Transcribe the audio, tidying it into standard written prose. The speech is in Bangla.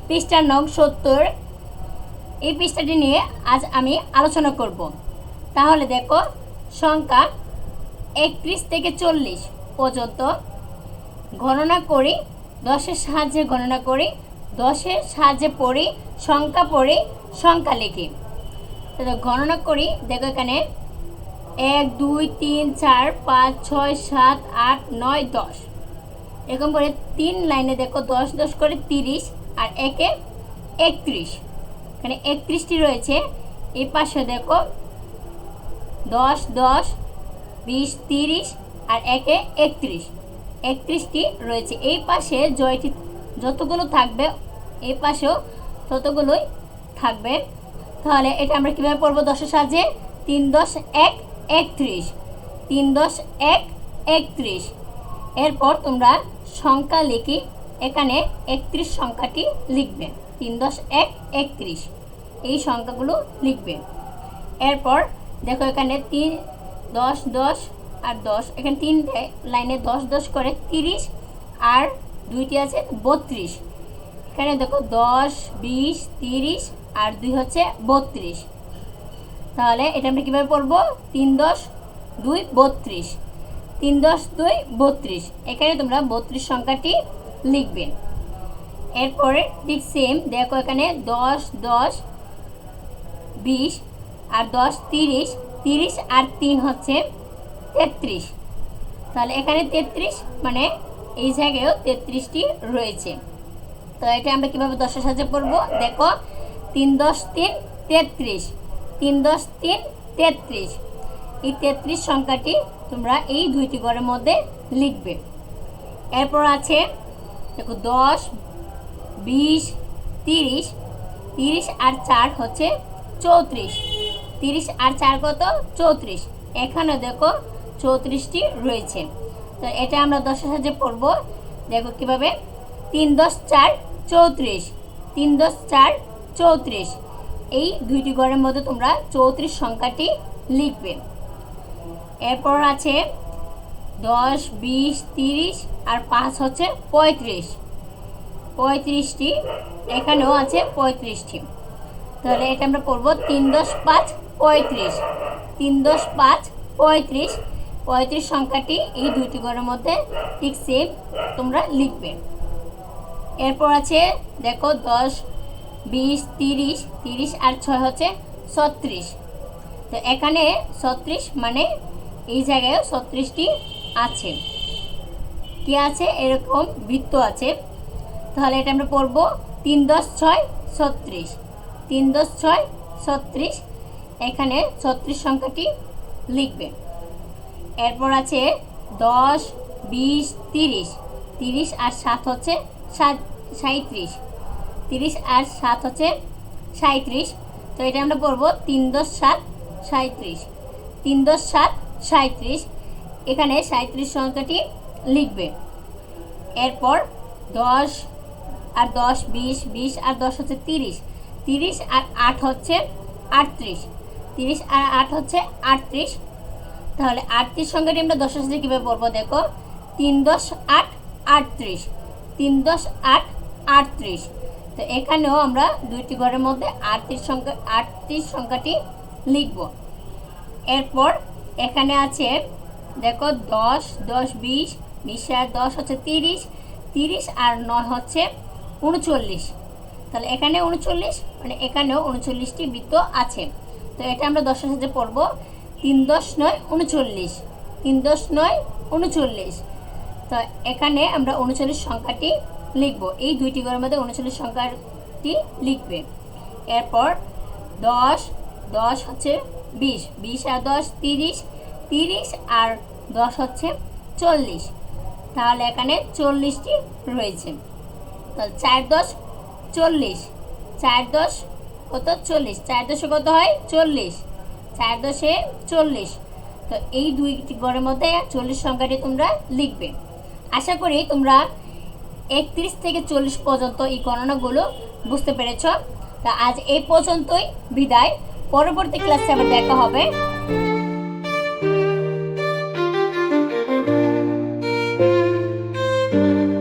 পৃষ্ঠা নং 70। এই পৃষ্ঠাটি নিয়ে আজ আমি আলোচনা করব। তাহলে দেখো, সংখ্যা 31 থেকে 40 পর্যন্ত গণনা করি, 10-এর সাহায্যে গণনা করি, 10-এর সাহায্যে পড়ি, সংখ্যা লিখি। তো গণনা করি, দেখো এখানে 1 2 3 4 5 6 7 8 9 10 এরকম করে 3 লাইনে দেখো 10 10 করে 30 আর একে 31। এখানে 31টি রয়েছে। এই পাশে দেখো 10 10 20 30 আর একে 31টি রয়েছে। এই পাশে যতগুলো থাকবে এই পাশেও ততগুলোই থাকবে। তাহলে এটা আমরা কীভাবে পড়বো? 10-এর সাহায্যে 3 10 1 31, 3 10 1 31। এরপর তোমরা সংখ্যা লিখি, এখানে 31 সংখ্যাটি লিখবে। 3 10 1 31 এই সংখ্যাগুলো লিখবে। এরপর দেখো এখানে 3 10 10 আর 10, এখানে 3 লাইনে 10 10 করে 30 আর 2টি আছে 32। এখানে দেখো 10 20 30 আর 2 হচ্ছে 32। তাহলে এটা আমরা কীভাবে পড়বো? 3 10 2 32, 3 10 2 32। এখানে তোমরা 32 সংখ্যাটি লিখবে। এরপরে ঠিক সেম দেখো, এখানে 10 10 20 আর 10 30, 30 আর 3 হচ্ছে 33। তাহলে এখানে 33 মানে এই জায়গায়ও 33টি রয়েছে। তো এটা আমরা কীভাবে 10-এর সাহায্যে পড়বো? দেখো 3 10 3 33, 3 10 3 33। এই 33 সংখ্যাটি তোমরা এই দুইটি ঘরের মধ্যে লিখবে। এরপর আছে দেখো 10 20 30, 30 আর 4 হচ্ছে 34, 30 আর 4 কত? 34। এখানে দেখো 34টি রয়েছে। তো এটা আমরা 10-এর সাহায্যে পড়বো। দেখো কীভাবে? 3 10 4 34, 3 10 4 34। এই দুইটি ঘরের মধ্যে তোমরা 34 সংখ্যাটি লিখবে। এরপর আছে 10 20 30 আর 5 হচ্ছে 35, 35টি। এখানেও আছে 35টি। তাহলে এটা আমরা পড়বো 3 10 5 35, 3 10 5 35। 35 সংখ্যাটি এই দুইটি ঘরের মধ্যে ঠিক সেম তোমরা লিখবে। এরপর আছে দেখো 10 20 30, 30 আর 6 হচ্ছে 36। তো এখানে 36 মানে এই জায়গায় 36টি আছে। কি আছে? এরকম বৃত্ত আছে। তাহলে এটা আমরা পড়বো 3 10 6 36, 3 10 6 36। এখানে 36 সংখ্যাটি লিখবে। এরপর আছে 10 20 30, 30 আর 7 হচ্ছে 37, 30 আর 7 হচ্ছে 37। তো এটা আমরা পড়বো 3 10 7 37, 3 10 7 37। এখানে 37 সংখ্যাটি লিখবে। এরপর 10 আর 10 20, 20 আর 10 হচ্ছে 30, 30 আর 8 হচ্ছে 38, 30 আর 8 হচ্ছে 38। তাহলে 38 সংখ্যাটি আমরা 10-এর সাথে কীভাবে পড়বো? দেখো 3 10 8 38, 3 10 8 38। তো এখানেও আমরা দুইটি ঘরের মধ্যে 38 সংখ্যাটি লিখব। এরপর এখানে আছে দেখো 10 10 20, 20 আর 10 হচ্ছে 30, 30 আর 9 হচ্ছে 39। তাহলে এখানে 39 মানে এখানেও 39টি বৃত্ত আছে। তো এটা আমরা 10-এর সাথে পড়বো 3 10 9 39, 3 10 9 39। তো এখানে আমরা 39 সংখ্যাটি লিখব। এই দুইটি ঘরের মধ্যে 39 সংখ্যাটি লিখবে। এরপর 10 10 হচ্ছে 20, 20 আর 10 30, 30 আর 10 হচ্ছে 40। তাহলে এখানে 40টি রয়েছে। তাহলে 4 10 40, 4 10 কত? 40, 4 10 কত হয়? 40, 4 10 40। তো এই দুইটি ঘরের মধ্যে 40 সংখ্যাটি তোমরা লিখবে। আশা করি তোমরা 31 থেকে 40 পর্যন্ত এই গণনাগুলো বুঝতে পেরেছ। তা আজ এই পর্যন্তই, বিদায়। পরবর্তী ক্লাসে আবার দেখা হবে।